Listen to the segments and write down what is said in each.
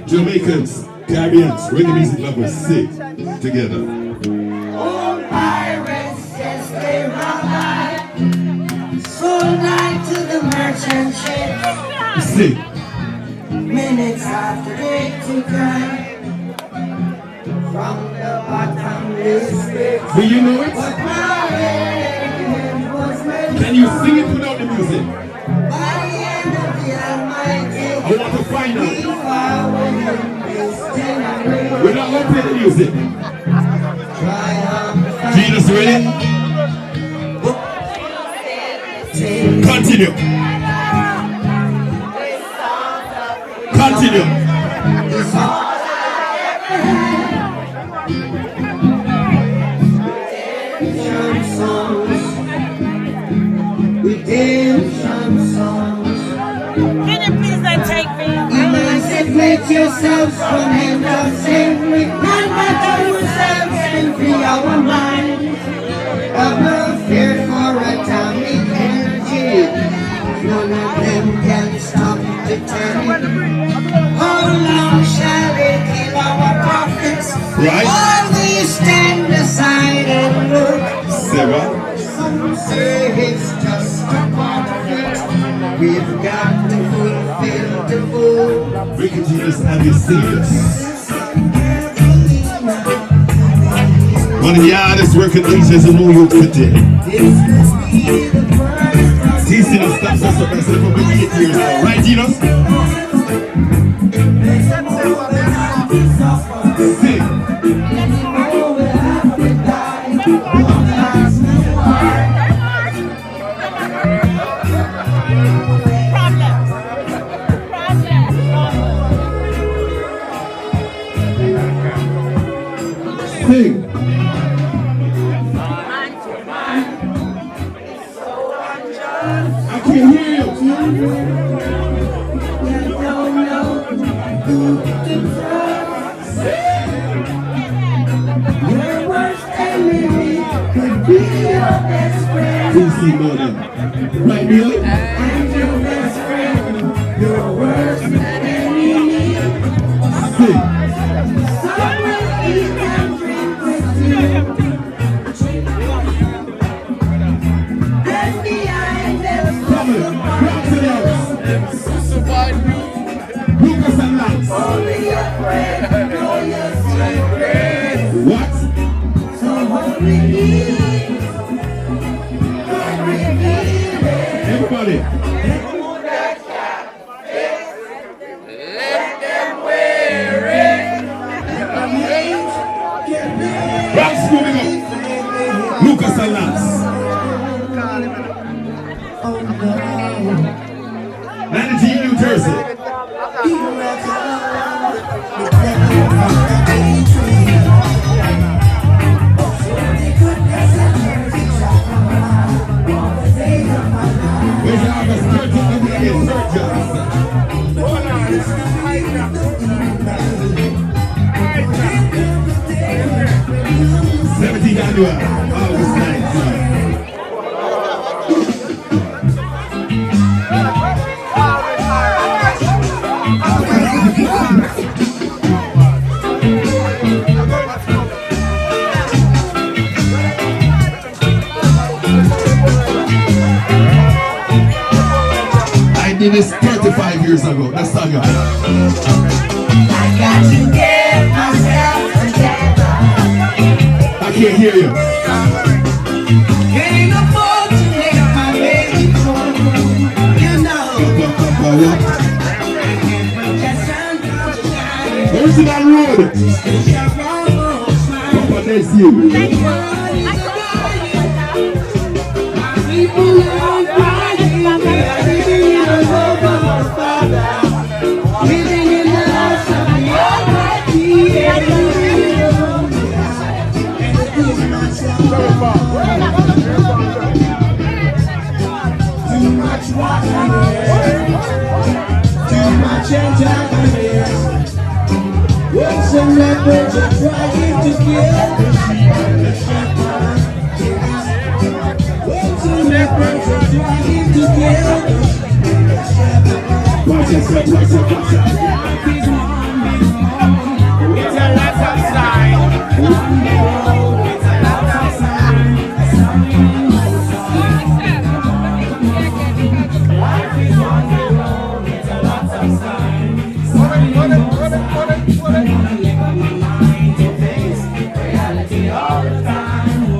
Jamaicans, Caribbeans, reggae music lovers, sing together. Oh, pirates, yes, they robbed I. Sold I to the merchant ship. Sing. Minutes after they took I from the bottomless pit. Do you know it? But my head was made. Can you sing it without the music? By the end of the Almighty, I want to find out. we are winning this generation. We're not going to play the music. Triumph. Jesus, ready? Continue. Continue. Redemption songs. Can you please not take me? Emancipate yourselves from hand of slavery. None but ourselves can free our minds. Have no fear for atomic energy. None of them can stop the turning. How long shall they kill our prophets? Right. While we stand aside and look. Sarah. Some say it's just a part of it. We've got to fulfill the full. Ricky Jesus, have you seen this? One of the hardest working Asians in New York City. TC don't stop us up and say for 8 years now. Right, Gino? Sing. Sing. I can't hear you. Your worst enemy could be your best friend. TC Morning. Right, Neil? And your best friend, your worst enemy. Sing. Some will eat and drink with you. And behind them, Coming. Back to the house. Lucas and Lance. only your friend know your secret. What? So hold me deep, and reveal it. Everybody. Rocks moving up. Lucas and Lance. 19 New Jersey. Where's the August 13th and the 17th annual, August 19th. I did this 35 years ago. That's not good. I got to get myself together. I can't hear you. Can't afford to make my baby cold. You know. Where's that road? Papa, that's you. People are crying, living in the lives of the Almighty. Too much water, too much antagonist. When some leopards are trying to kill the sheep. Watch yourself, watch yourself, watch yourself. It's a lot of sign. It's a lot of sign. Life is on the road. It's a lot of sign. Live on my mind to face reality all the time.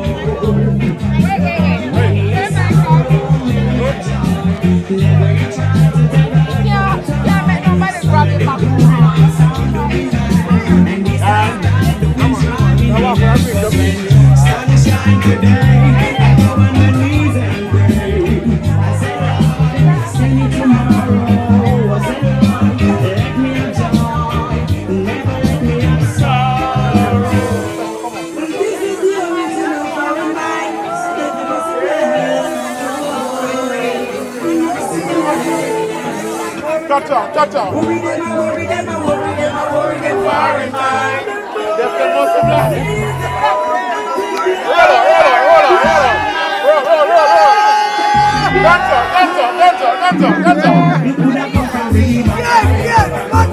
Sunshine today, I go on my knees and pray. I say, Lord, send me tomorrow. I say, Lord, let me enjoy. Never let me have sorrow. This is the original paradise. Cha-cha. Worry them, far in mind. That's the most of life.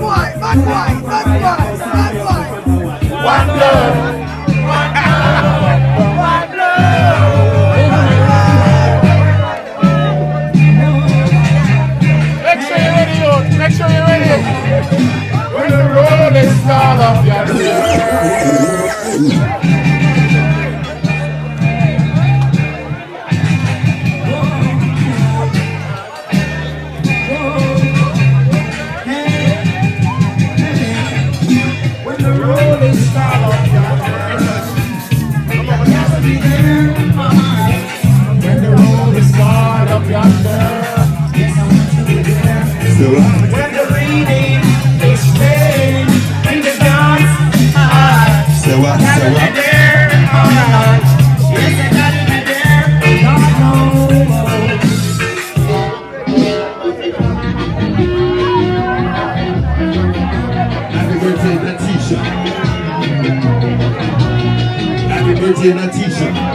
Yes, bad boy. One love. Make sure you're ready. When the road is start up your When the reading is played in the dance, Say what? gotta be there, alright. Yes, I gotta be there, Lord Happy birthday, Natisha. Happy birthday, Natisha.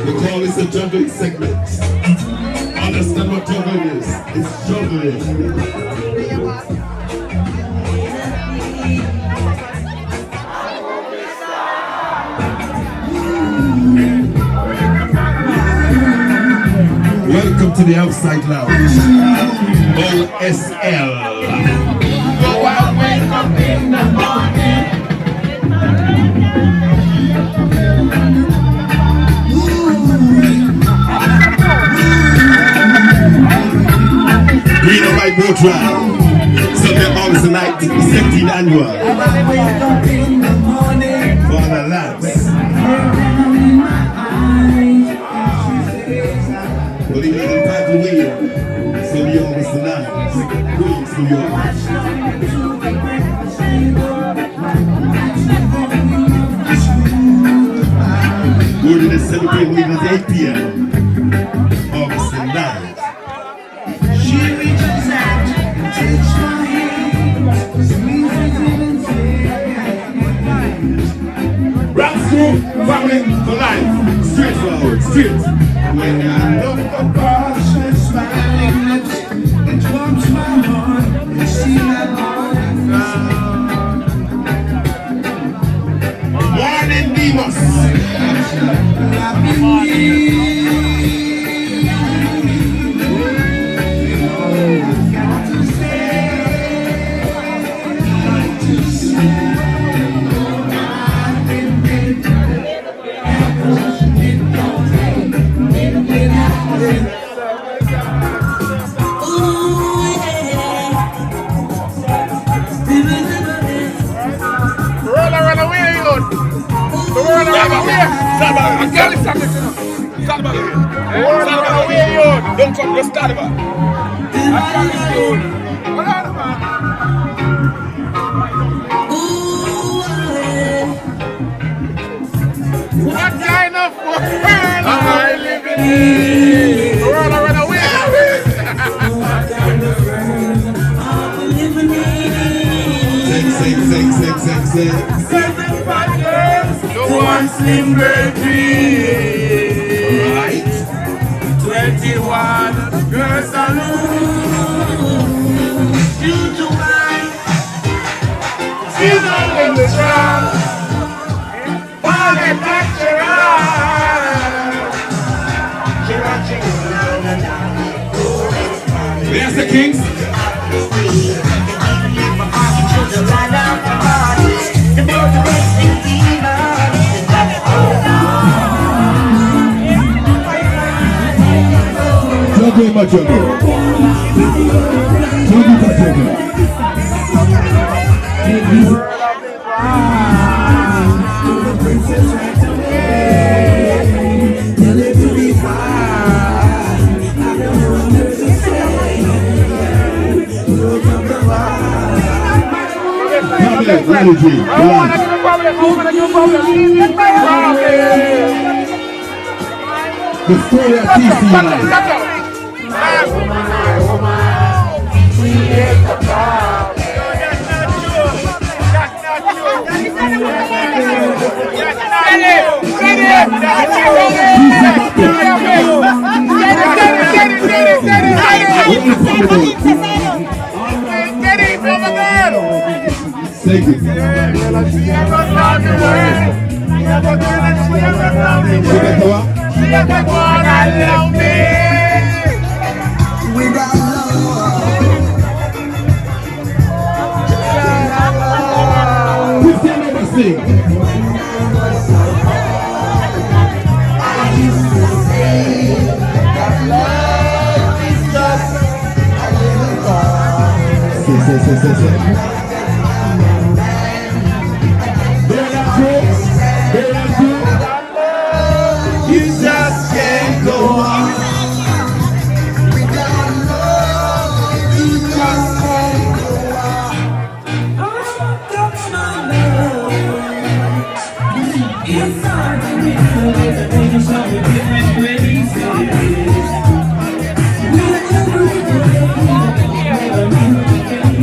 We call this a juggling segment. Understand what juggling is? It's juggling. Welcome to the Outside Lounge. OSL. Go out, wake up in the morning. Green and white boat ride. Sunday always the night, 17th annual. Wake up in the morning. For the lads. Well, he made a path away. So we always the night. Queens, New York. We're going to celebrate Williams at 8 p.m. August the 9th. She reaches out and takes my hand, squeezes it and says, Rap school, family for life. Straightforward, straight. when I look across her smiling lips, it warms my heart to see that morning Morning Demas. Don't come, just start about. What kind of world am I living in? 75 years to one slim baby. Right. 21 girls alone. Due to my season in the strong. For the natural. There's the Kings. Juggle, my juggle. Juggle, my juggle. The story of TC life. Thank you. You just can't go on. Without love, you just can't go on. That's my love. It's hard to be the baby shall be different ways.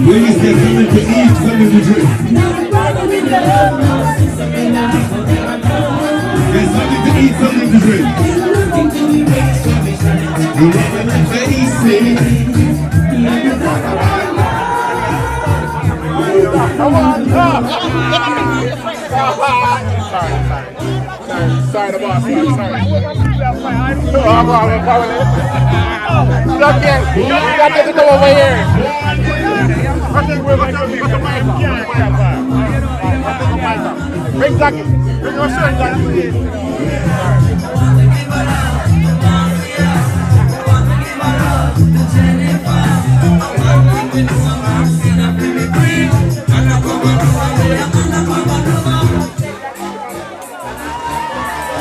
Ladies, they're coming to eat, coming to drink. There's something to eat, something to drink. You want to easy. Sorry, the boss. Sorry. Okay, you got to go over here. I think we're going to be the mic. Bring Jackie. Bring your shirt, Jackie.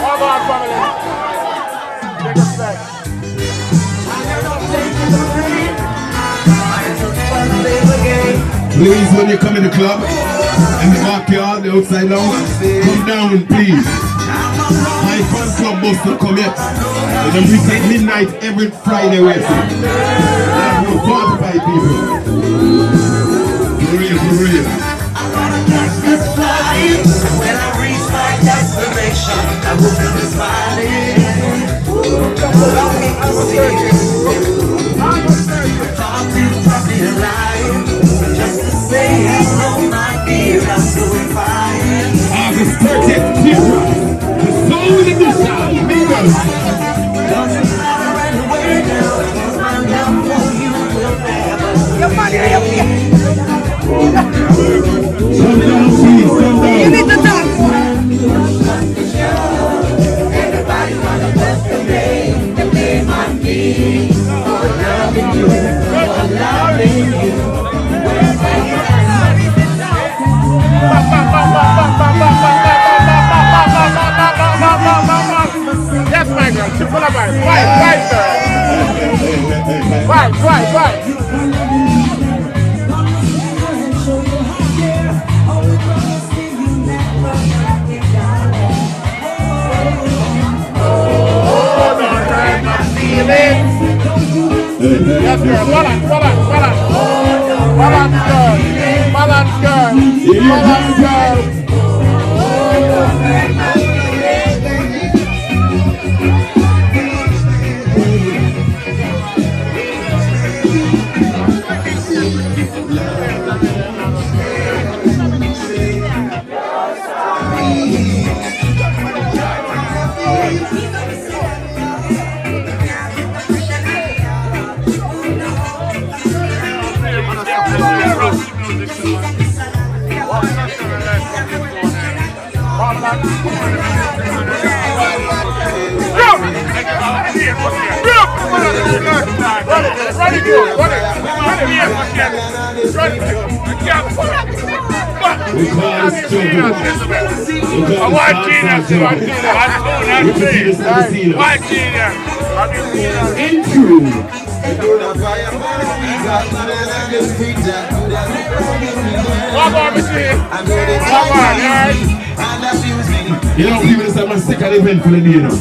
Come on, family. Take us back. Please, when you come in the club, in the backyard, the outside lounge, come down, please. My fan club bus to come yet. And then we take midnight every Friday, we see. That's no 45 people. For real, for real. When I reach my destination, I will be smiling. Just to say hello, my dear, I'm doing fine. August 30th, the soul in the sound, because Doesn't matter anywhere now, because my love for you will never come down, please, come down. You need to talk. Everybody wanna bless the name on me. For loving you, for loving you. Yes, my girl. She's full of vibes. Vibes, girl. Vibes. Yes, girl. Balance, girl. Balance, girl. You know, people say I'm sick of the event for the day, you know.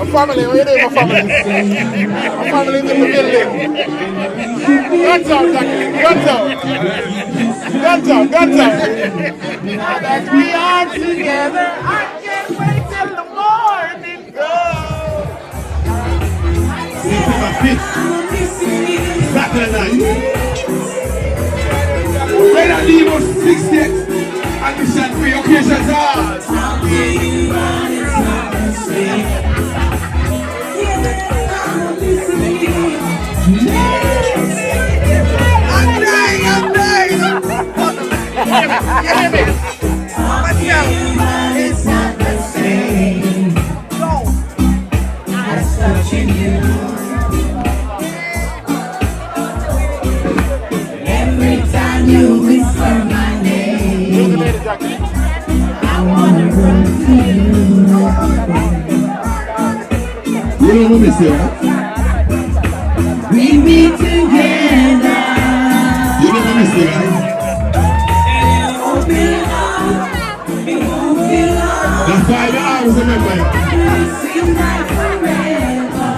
Family, what you doing, my family? My family in the building. Guns out, Jackie. Guns out. Guns out, guns out. Now that we are together, I can't wait till the morning comes. September 5th, Saturday night. Right at the 60th, and the shot for your occasions are. I'm dying. You hear me? It's not the same. As touching you. Every time you whisper my name, I wanna run to you. You know what I say, right? We be together. You know what I say, right? Open up, it won't be long. That's 5 hours, remember. It seems like forever.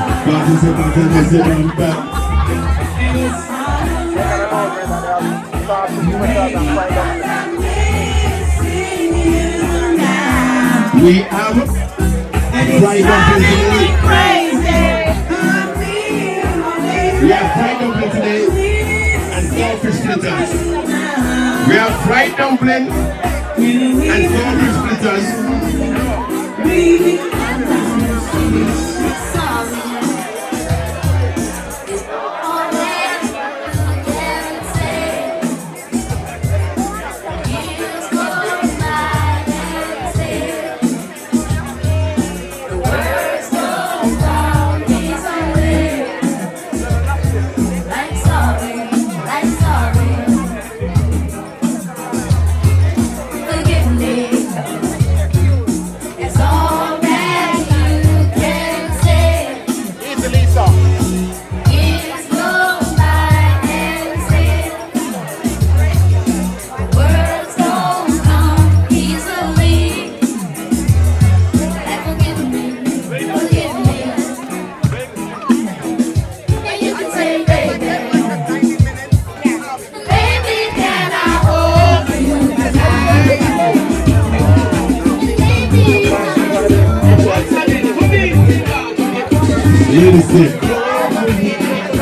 Back. And it's hard I'm missing you now. We have fried dumpling today. We have fried dumpling today and saltfish splitters. We have fried dumpling and saltfish splitters.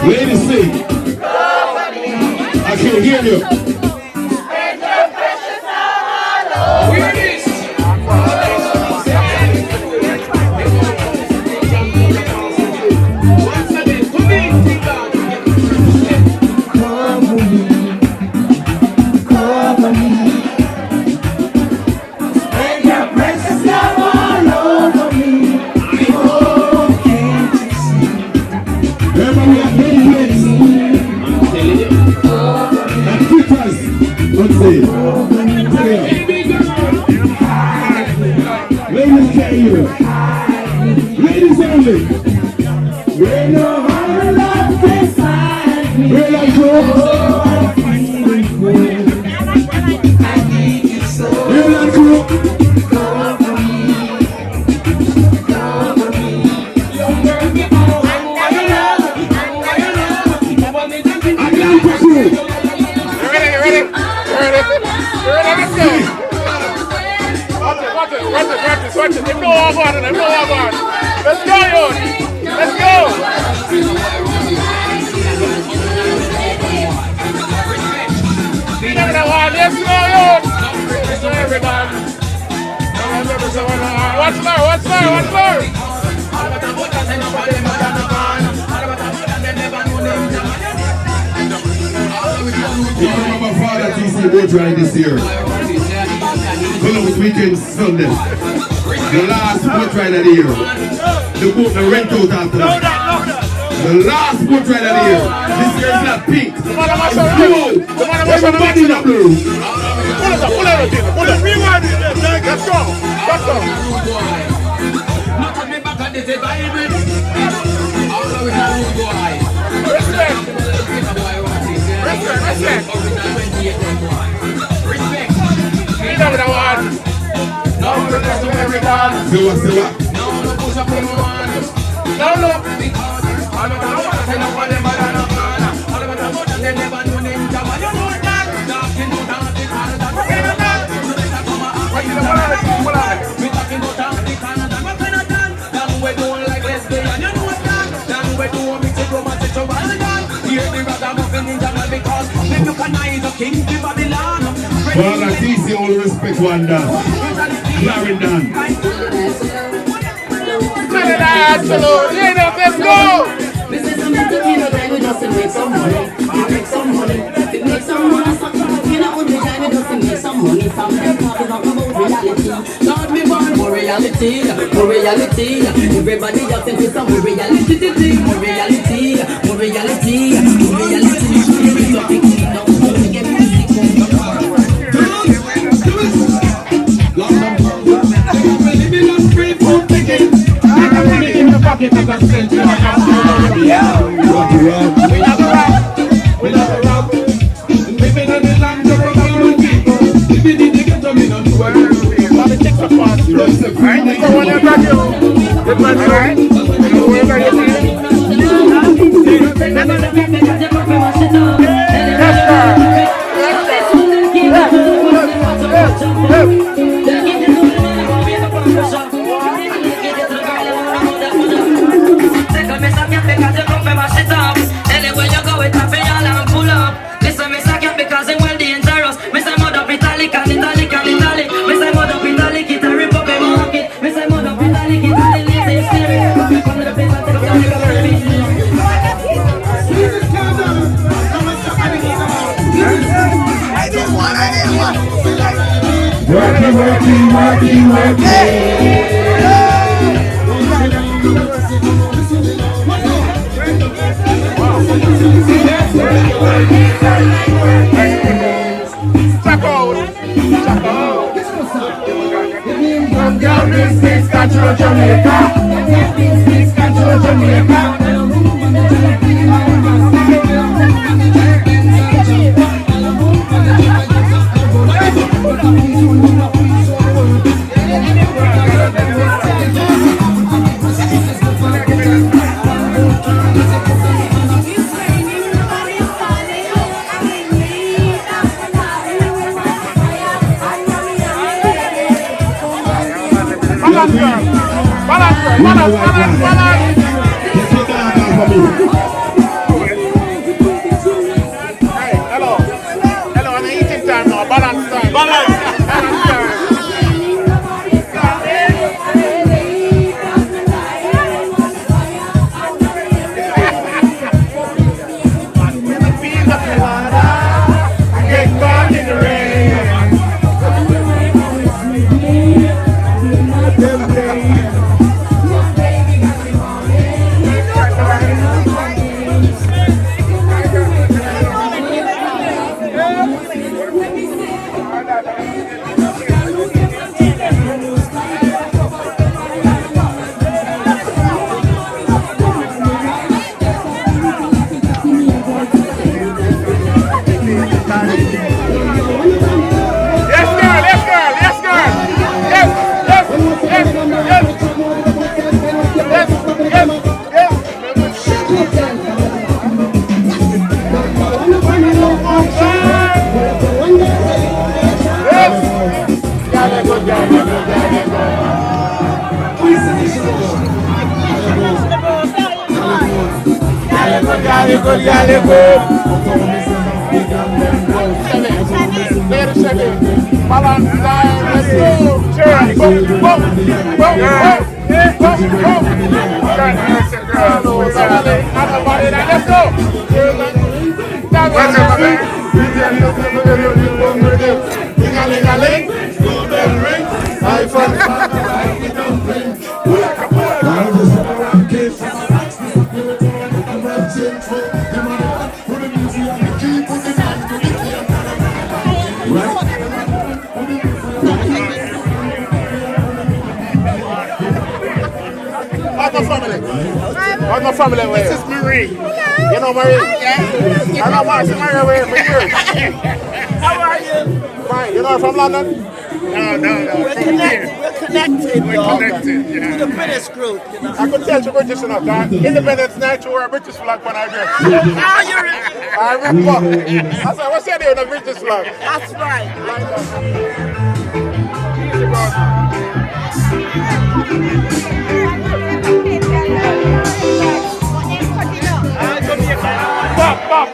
Ladies, sing. I can't hear you. Hear this. Ladies, can you? Ladies only. We know how to love this life. We like to. We like to. Watch it. They know all about it. Let's go, yo. Let's go. Let's go, yo. Everybody. What's more? Remember Father TC boat ride this year. Columbus weekend Sunday. The last boat ride of the year. The boat, the rent out after that. The last boat ride of the year. This year is not pink. It's blue. Everybody in the blue. Pull everything. Pull it. Rewind it. Let's go. Respect. Read over the one. No, protest to everyone. See what? No push up anyone. No. All of them say no one never done a man. All of them they never know them job. You know that. Talking about the Canada. What kind of that? So they talk about what you know. We talking about the Canada. What kind of that? Now we don't like lesbian. You know what that? Now we don't mix it romantic to Babylon. Hear the ragamuffin in Jamaica because they look at nice of King to Babylon. Father TC all respect one dance. Clarendon. Absolutely. Let's go. This is a mental kind of time we just to make some money. Make some money. To make some money. You know, only time we just to make some money. From them talking about reality. Lord, me want more reality. More reality. Everybody just think it's some more reality. More reality. More reality. More reality. Pocket of a cent, we love the rock. Living in the land of the people. Living in the ghetto, we don't do it. Politics are fast. Right? So when you're back here, it's my right. Wherever you're Working. From down this six, control Jamaica. Control Jamaica. Balance. Balance time. Balance time. Balance time, let's go! Cheer! Boom! Boom! Boom! Let's go! How's my family? This is Marie. Hello. You know Marie? Yeah. I know Marie away for years. How are you? Fine. You know her from London? No. We're connected. We're connected, yeah. To the British group, you know. I could tell you British enough. That Independence Night you wear a British flag when I dress. Oh, you're I rip up. I said, what's your name on a British flag? That's right. Pop.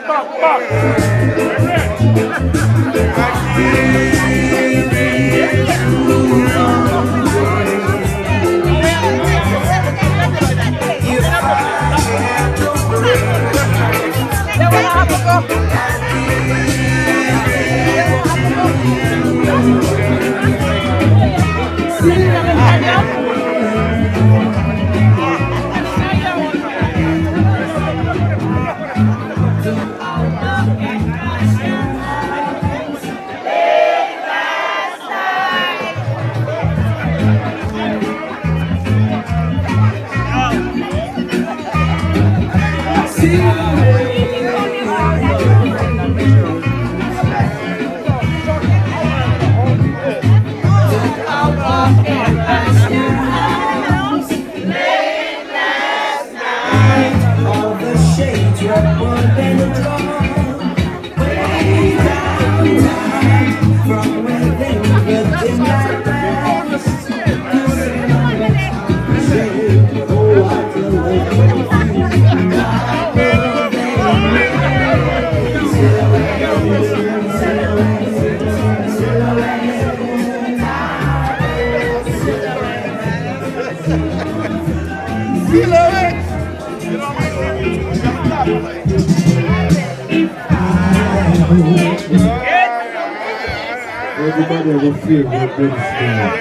Everybody have a favorite British band.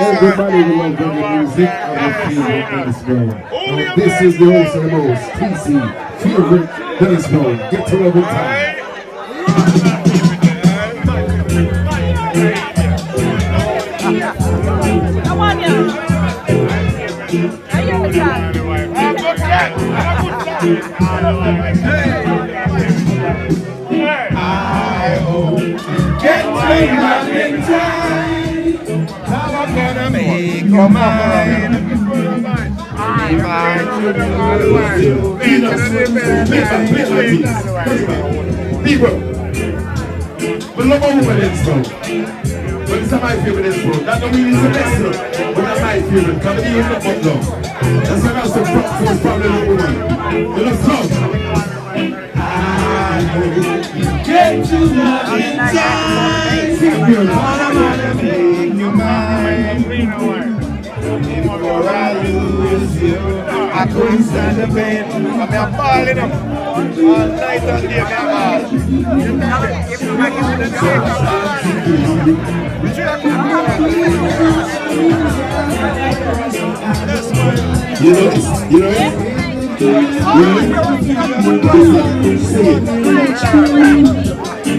Everybody will love reggae music have a favorite British band. This is the most and the most TC favorite British band. Get to love in time. Come on, y'all. Are you I hope get to love in time. How I'm gonna make your mind. People, we love our women in song. But it's my favorite song. That don't mean it's the best song. But that's my favorite. Come and hear the fuck now. That's why I'm so proud of the woman. You love song. Get get to love in time. You're gonna make your mind. Before I lose you, I couldn't stand the pain. I'm falling up all night and day.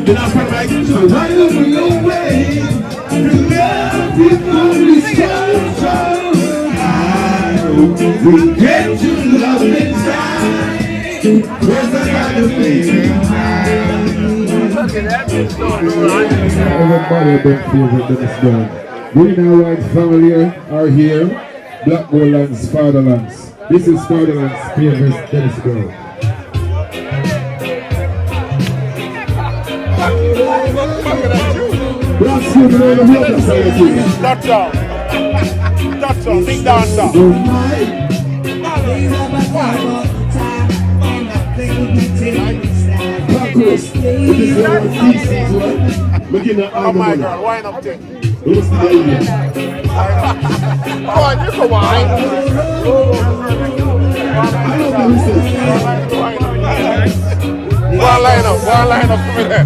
You know, so why don't we away? Love before we start. We get to love inside. There's another baby. Everybody don't feel that it's done. We now white family are here. Black Goldlands, Fatherlands. This is Fatherland's favorite tennis girl. Black student on the water side. That's all. That's all. Big dancer. Oh my God, wine up thing. Oh, you can wine. One line up for me there.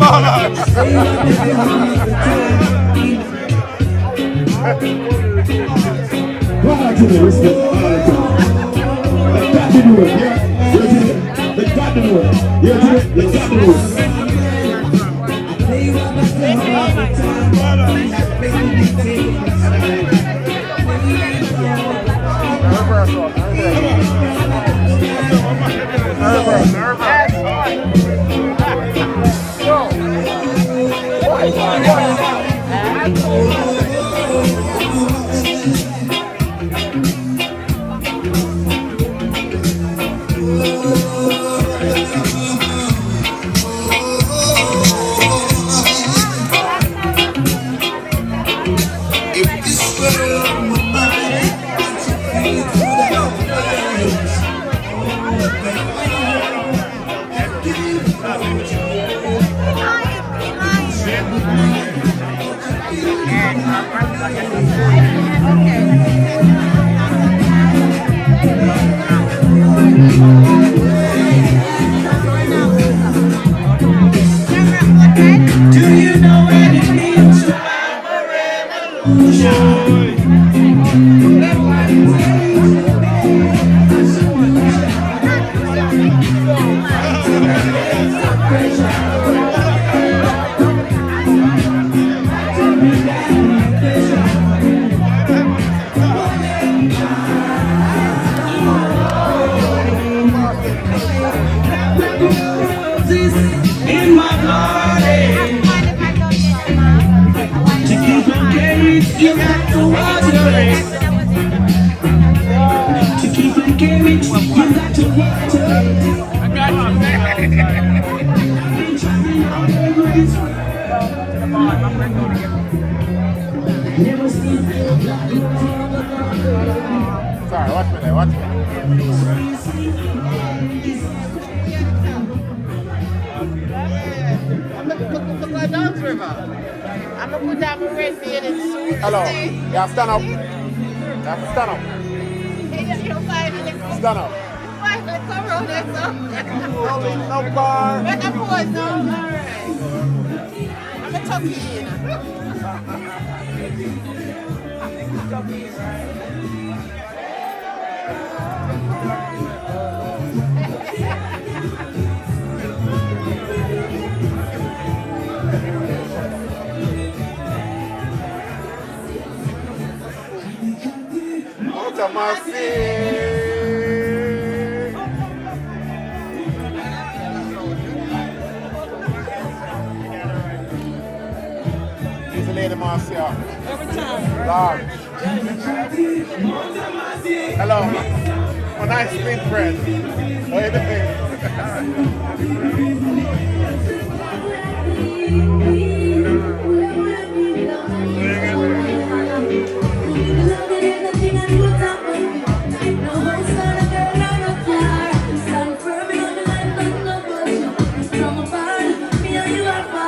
Sorry, watch me there, watch me. I'm gonna put down my wrist in and soon. Hello, yeah, stand up. Yeah, stand up. Stand up. No bar. But of course, no, alright. I'm gonna tuck you in. What am I saying? He's a lady Marcia. Every time. Large. Hello. My nice sweet friend. How are you Stand firm in the line, but no budge. From afar, me and you are far.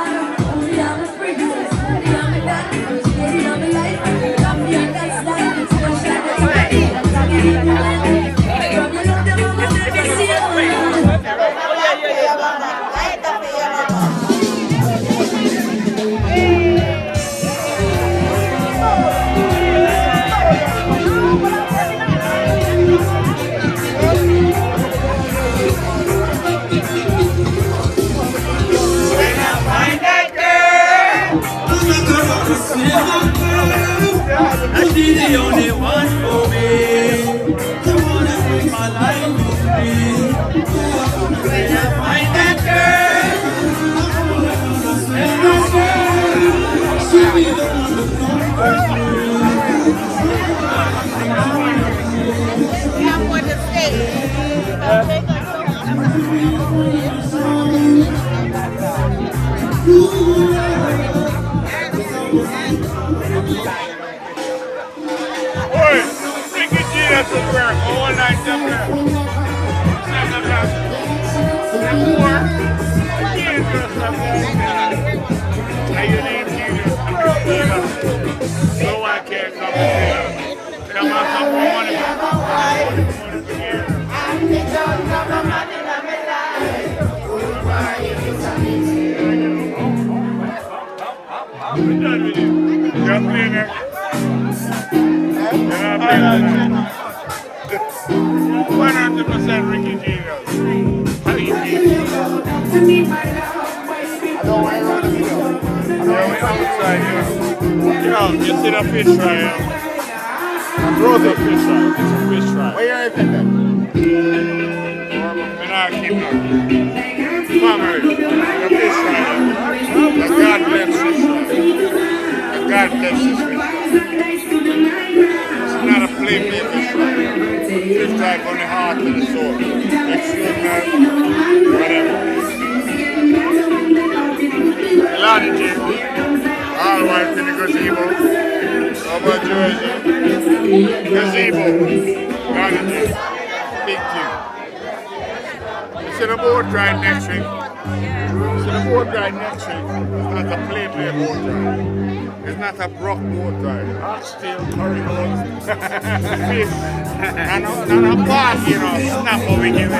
And she's the only one for me. I wanna spend my life with me. When I find that girl, and my girl, she'll be the one to come for me. Yeah, for the state. Oi, Ricky G, that's a prayer. All night up there. 7 o'clock. And 4. I can't do something. How you name Jesus? No, I can't come here. Come on, come on. We're done with you. You're playing it. 100% Ricky Jesus. How you feel? I don't want to run the video. Yeah, we're outside here. You know, you see the fish fry here. Rose a fish fry. It's a fish fry. Where are you at then? And I keep it. Family, the fish fry. God bless this fish fry. God bless this fish fry. It's not a plain fish fry. Fish fry from the heart to the soul. Extraordinary, whatever. Lord Jesus. All white in the gazebo. Over Jersey. Gazebo. Lord Jesus. Big thing. You see the boat ride next week? You see the boat ride next week? It's not a play boat ride. It's not a brock boat ride. Oxtail, curry goats, fish. And a party, you know, snap over here.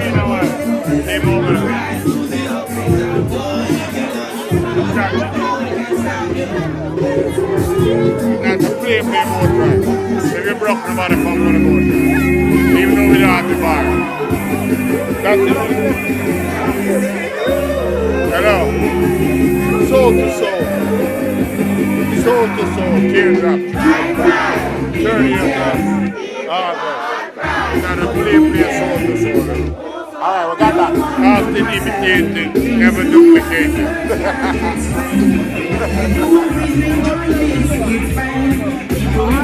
You know what? Came over there. Not to play boat ride. If you broke nobody come on the boat ride. Even though we don't have the bar. That's it. Hello. Soul to soul. Soul to soul. Teardrop. 30 of them. August. We're going to play soul to soul. Alright, we got that. Often imitated, never duplicated.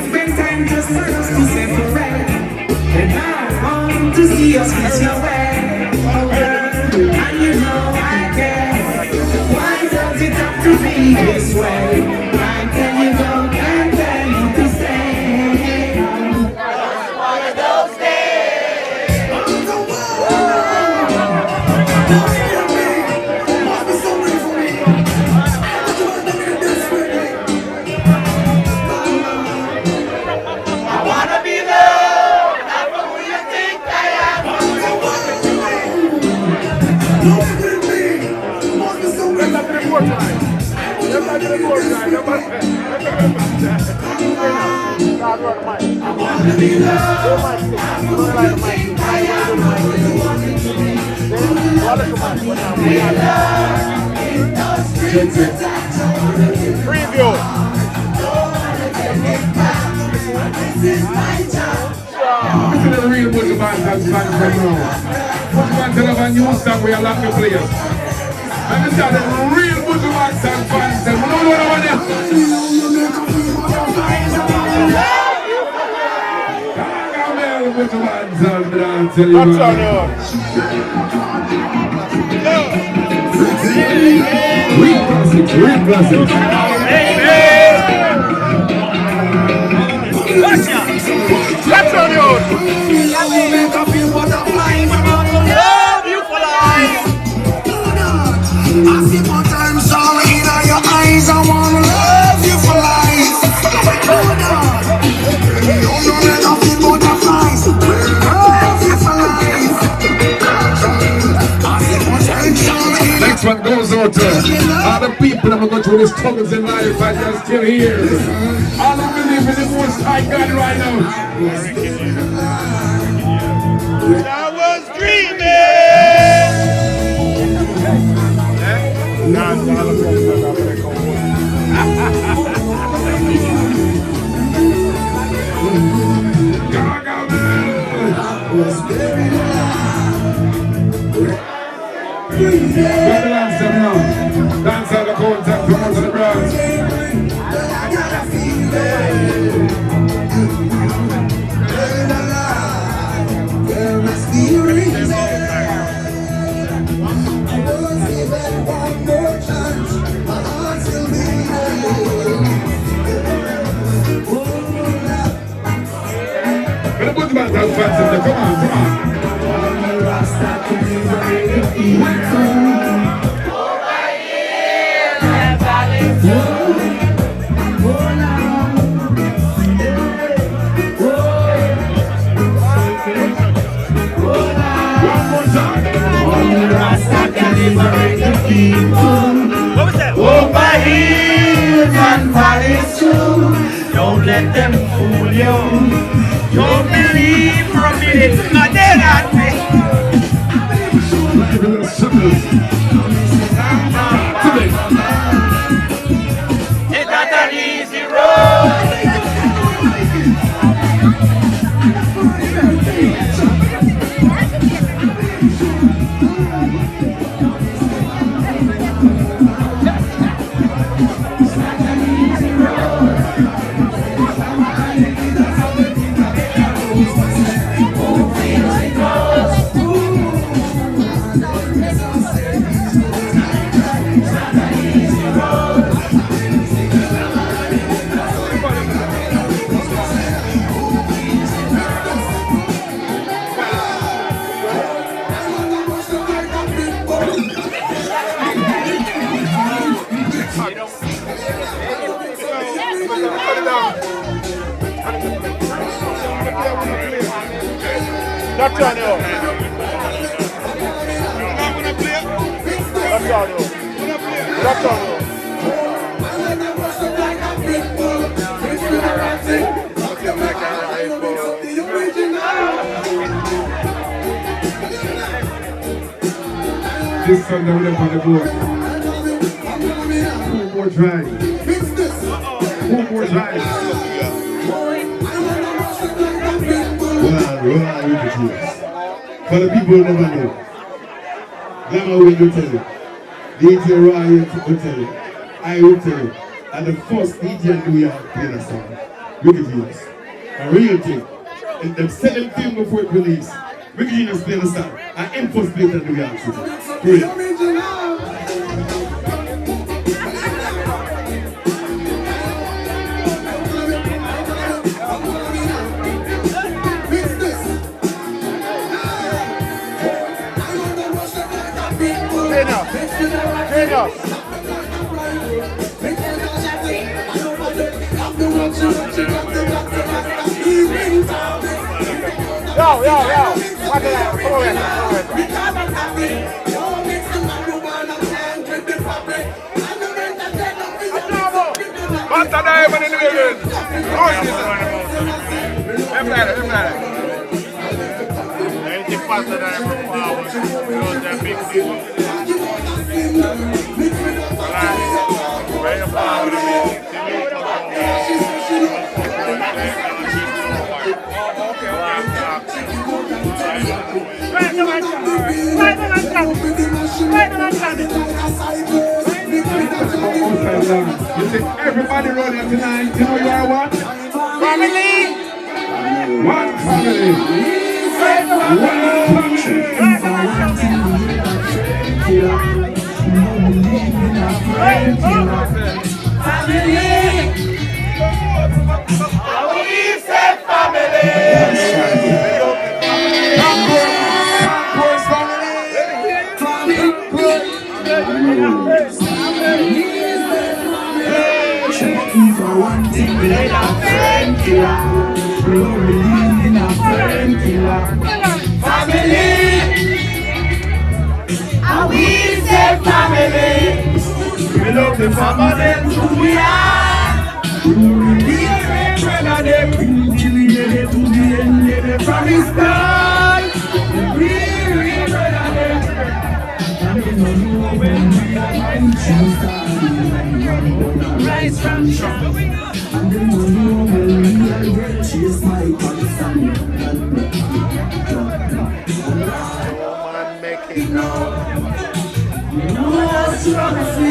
Spend time just for us to separate. And I want to see us miss your way. And you know I care. Why does it have to be this way? Can't tell you go, can't tell you to stay. One of those days. I wanna be loved, not for who you think I am. Preview. This is the real Bushman fans right now. Bushman tell us a new song we are locked the players. Let me start the real Bushman fans and we know what I want to real classics, real classics. That's on you. Love you for life. I see more time sorrow in your eyes. I wanna love you for life. Don't know that I feel butterflies. Love you for life. I see more time sorrow in. Next one goes out to all the people that are going through these struggles in life and they're still here. All who believe in the Most High God right now. I was dreaming. people. What was that? Over hills and valleys too. Don't let them fool you. Don't believe from it. No, they're not me. It's not an easy road. That's on you. That's on you. That's on you. This song that we up on the board. One more try. One more try. Well, look at you. For the people who never know, Gamma will tell you. DJ Ryan will tell you. I will tell you. And the first DJ in New York played a song. Wicked Genius. A real thing. And them selling film before it released. Wicked Genius played a song. And Infos played in New York City. Great. Train us. Yo. What did I come over here? What's the name of the building? Anything faster than from power. Those are big people. Very proud of me. You see, everybody running tonight. You know you are what? Family. One family. We love the family who we are. We are brother them. We to the end from his start. We are brother them. And we know when we are going to rise from trouble. And we know when we are going to chase my concern. Woman make it now. You know what's wrong with me.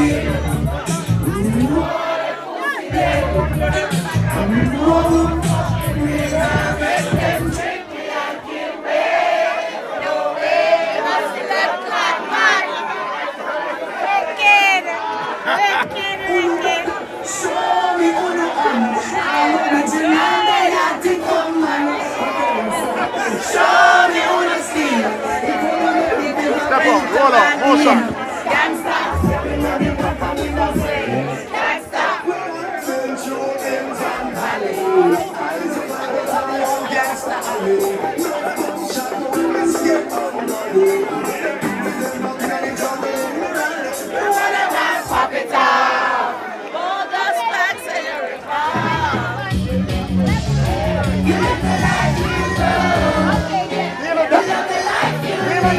Step on, roll up, motion.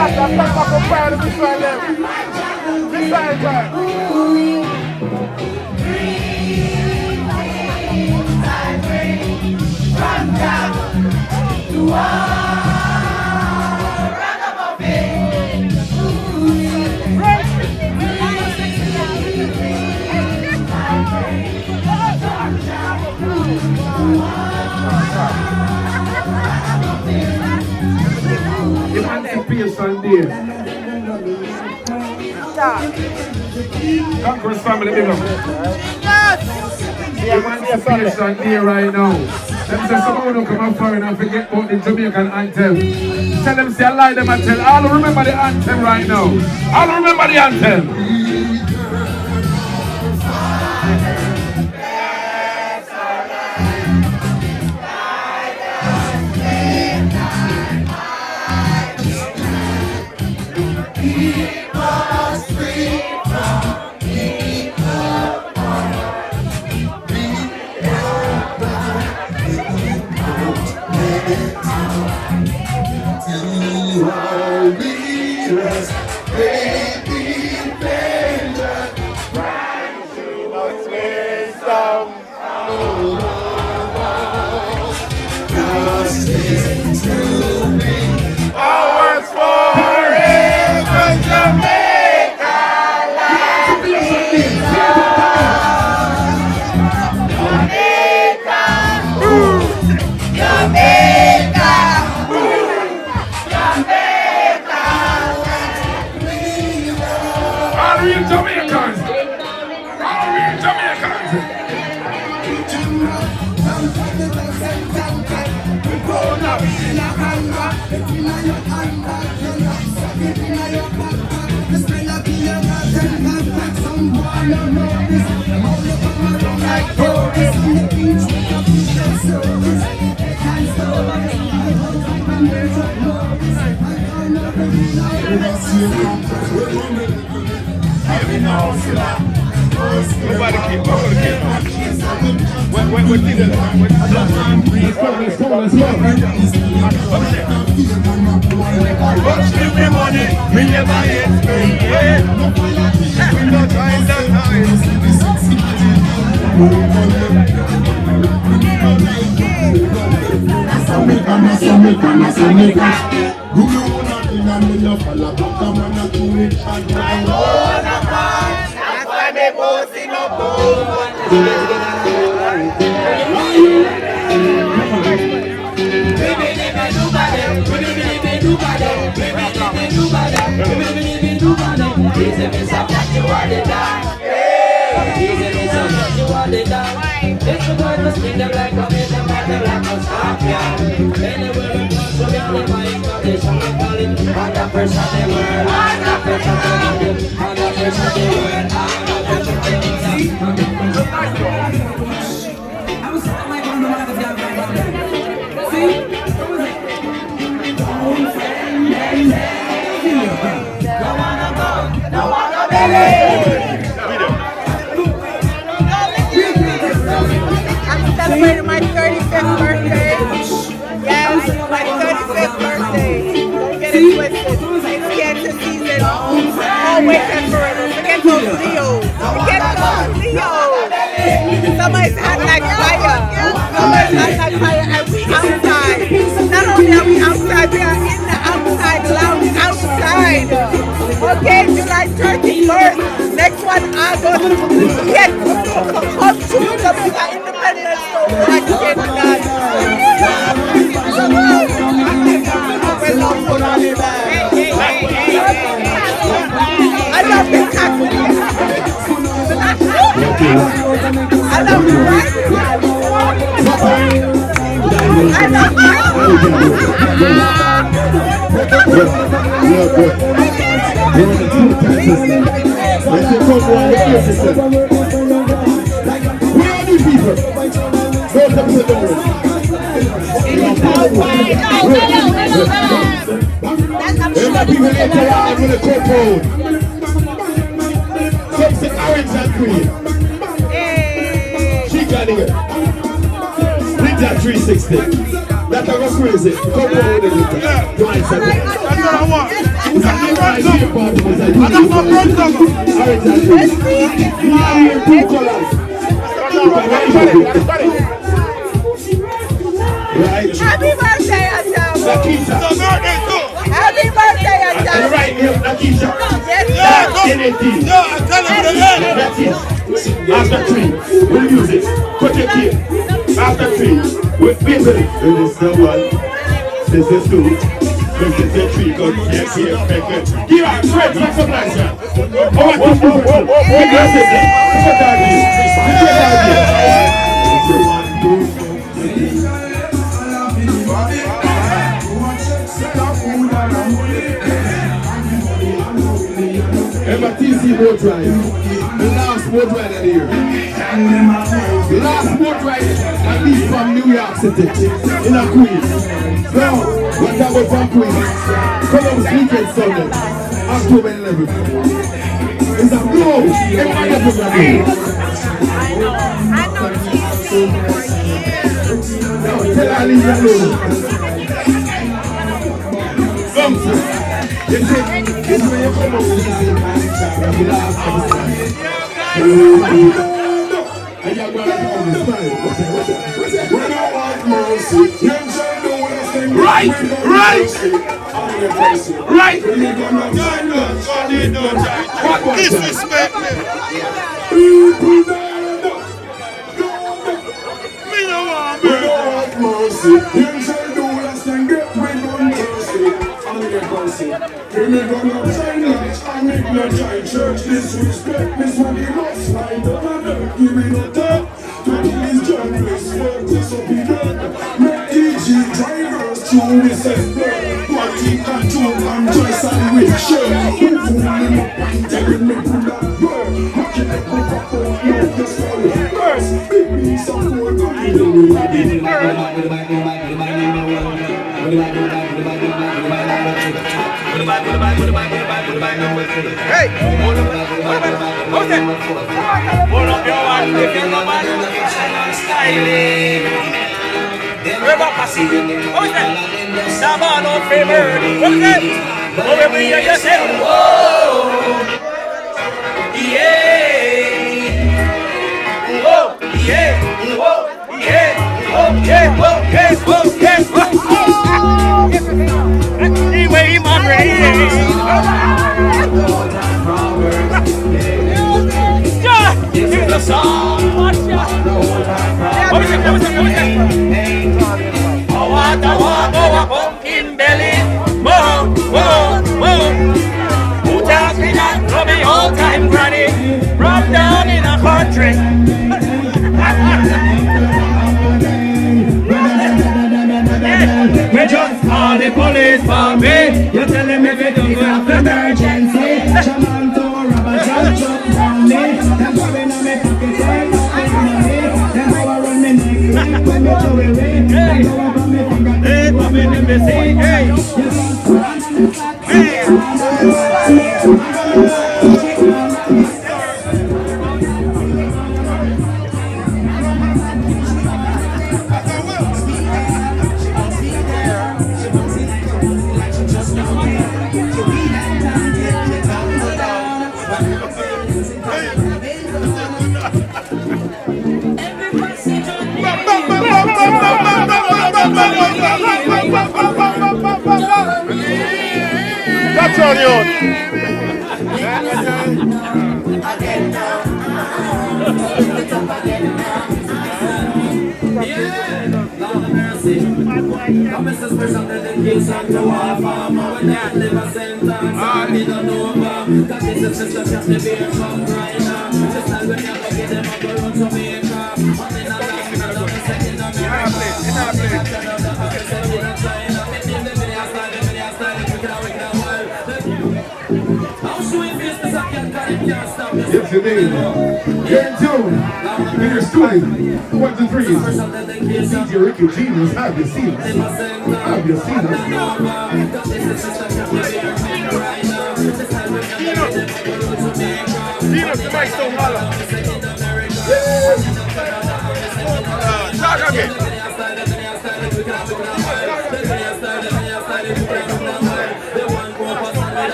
Stop, I'm not proud of this one left. This side time. From down to Emancipation Day. Conqueror's family, big up. Emancipation Day right now. Them say someone who come up foreign and forget about the Jamaican anthem. Tell them, say I lie them and tell all who remember the anthem right now. All who remember the anthem. Celebrating my 35th birthday. Yes, my 35th birthday. Don't get it twisted. It's cancer season. Always and forever. Forget those Leos. Forget those Leos. Somebody's hot like fire. Somebody's hot like fire and we outside. Not only are we outside, we are in the outside lounge outside. Okay, July 31st. Next one, August. Yes, come to Jamaica Independence. So I can God. I love this country. I love you, right? I love Orange and green. She got it. With that 360. That I go crazy. Come on with it. Go on, sir. That's what I want. You can give my shape part of it. And that's my front cover. Alright, that's it. You have here two colors. Right. Happy birthday, Adam. Nakisha. Happy birthday, Adam. Right here, Nakisha. Yeah, I'm telling you the end. That's it. After 3, we'll use it. Cut your cake. After 3, with people. This is the 1. This is 2. This is the 3. Go yes, here. Give our friends like some nice one. MTC boat ride. The last boat ride of the year. The last boat ride at least from New York City. In a Queens. Now, what about from Queens? Come on this weekend Sunday. October 11th. It's a blow. Everybody up in I know TC for years. now, tell her leave that alone. Come, sir. It's when you come up with this in the last episode. And you're going to come this time. What's that? When I want mercy, them shall know what I think. Right! What disrespect me? Me no want mercy. Them shall know what I think. Get rid of mercy. Give me gun up silence, I make no giant church disrespect. This one he must find another. Give me no talk, to these journalists work disobedient. Make DG drivers to this blood. What he control and just sandwich shirt. Who fooling up and telling me pull that bird. Watching it pick up on you, just for the first. Big piece of more Hey! Hold it! Hold up your hand if you're not man styling. River Passy. Who's that? Sabano Revered. Who's that? Over here you say, whoa! Yeah! Whoa! Yeah! Whoa! Yeah! Whoa! Yeah! Whoa! Yeah! Whoa! Yeah! Whoa! Anyway, my brain. Here's the song. What was it? Oh, what a pumpkin belly. Whoa, whoa, whoa. Who tells me that to be old time granny from down in a country? We just call the police for me. You tell them if you don't go after emergency. Shaman to rubber jump down me. Them going on me pocket right now. Them go around me neck when me throw away. Them go up on me finger. Hey, put me in the sea. That's all you. Yes, you did. You're in tune. In your studio. 1, 2, 3. DJ Ricky Genius, have you seen us? Have you seen us? Genius, the mic don't holler. Talk again.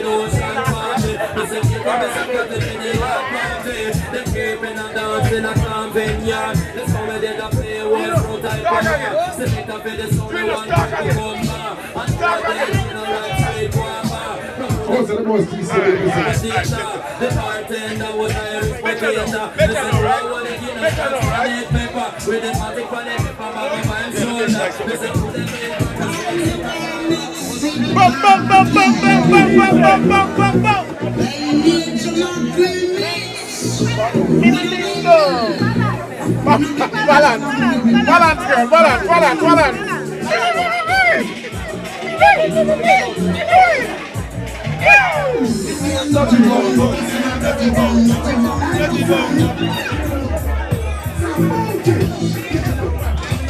ocean party. This is the captain in the rock party. They keeping a dance in a camping yard. The song they did a play was so tight for her. Sing it up in the song they want to come back. And start the original like straight guava. What's the most key The bartender was Irish potato. Listen, I want to get a chance to make pepper. With the magic on it, if I'm on my shoulder. Listen to them in Bum, bum, bum, bum, bum, bum, bum, bum, bum, bum, bum. Balance, balance, girl, balance, balance, balance.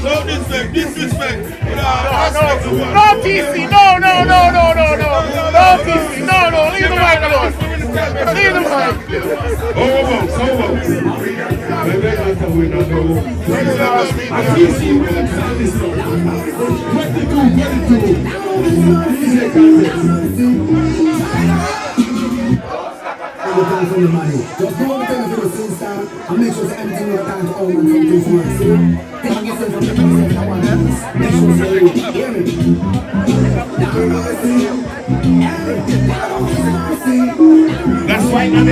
No disrespect. No TC, no, no, no, no, no, no. No TC, no, no, leave the mic alone. Leave the mic. Just go over there to the scene star and make sure that everything you time to all and something's works. Take a guess from the concept that one piece. Make sure that you hear me. That's right now.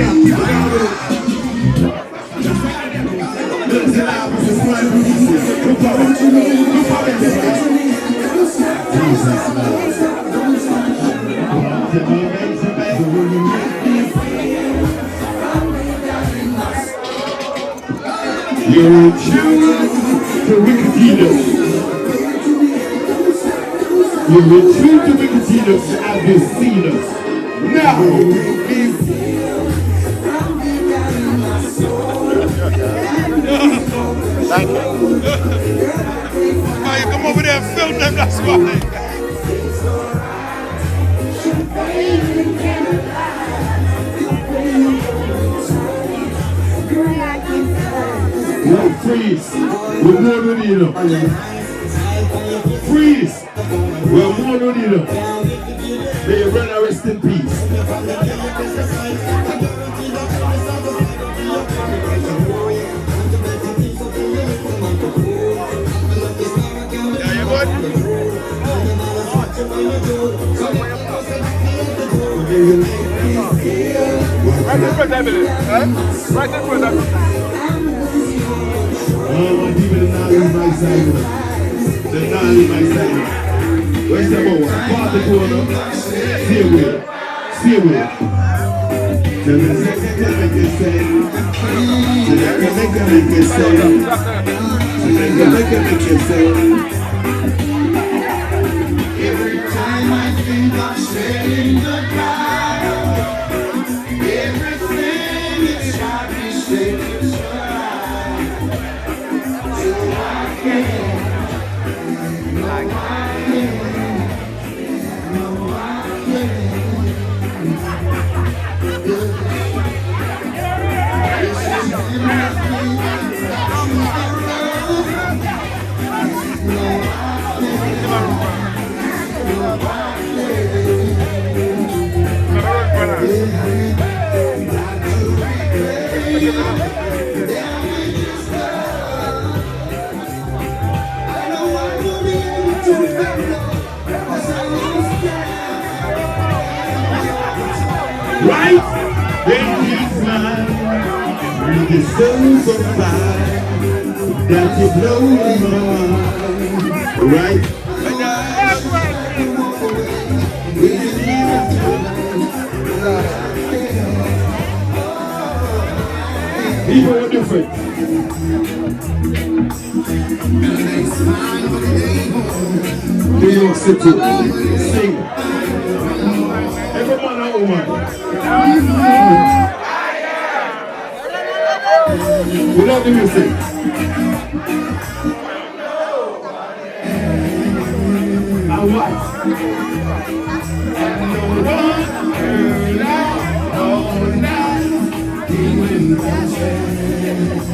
You're true to Wickediness. You're true to Wickediness as you see us. Now, Thank you. you come over there and film them, that's why. Freeze. We're more than you. Freeze. We're more than you. May your brother rest in peace. Yeah, you good? Right in front of it, right? Right in front of it. Oh, my people are not in my side. They're not in my side. Where's the boy? Part the corner. See a way. See a way. Every time I think I'm saying goodbye, everything is got me straight. Right? When you smile, with the soul so fine, that you blow my mind. Right? People are different. New York City, sing. Every man and woman. We love the music. And what?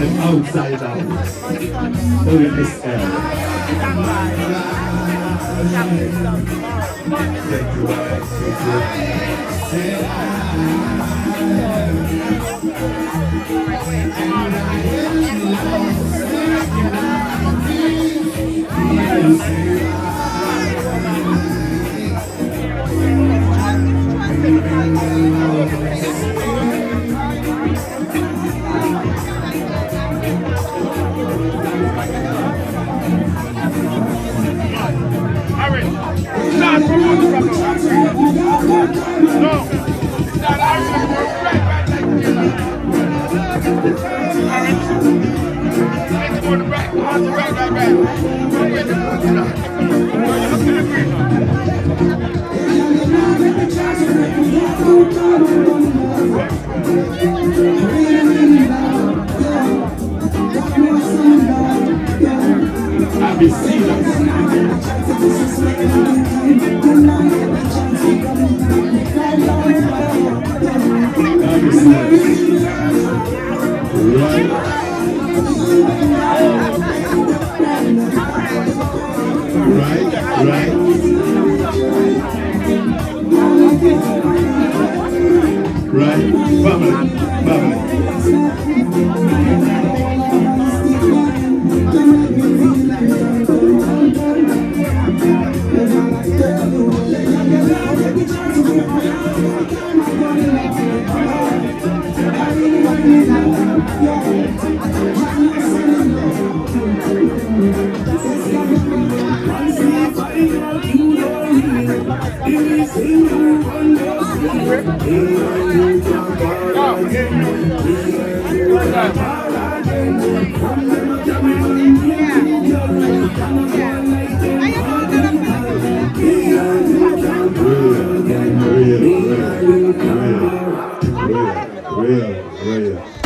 And outside out. Oh, in this air. Real.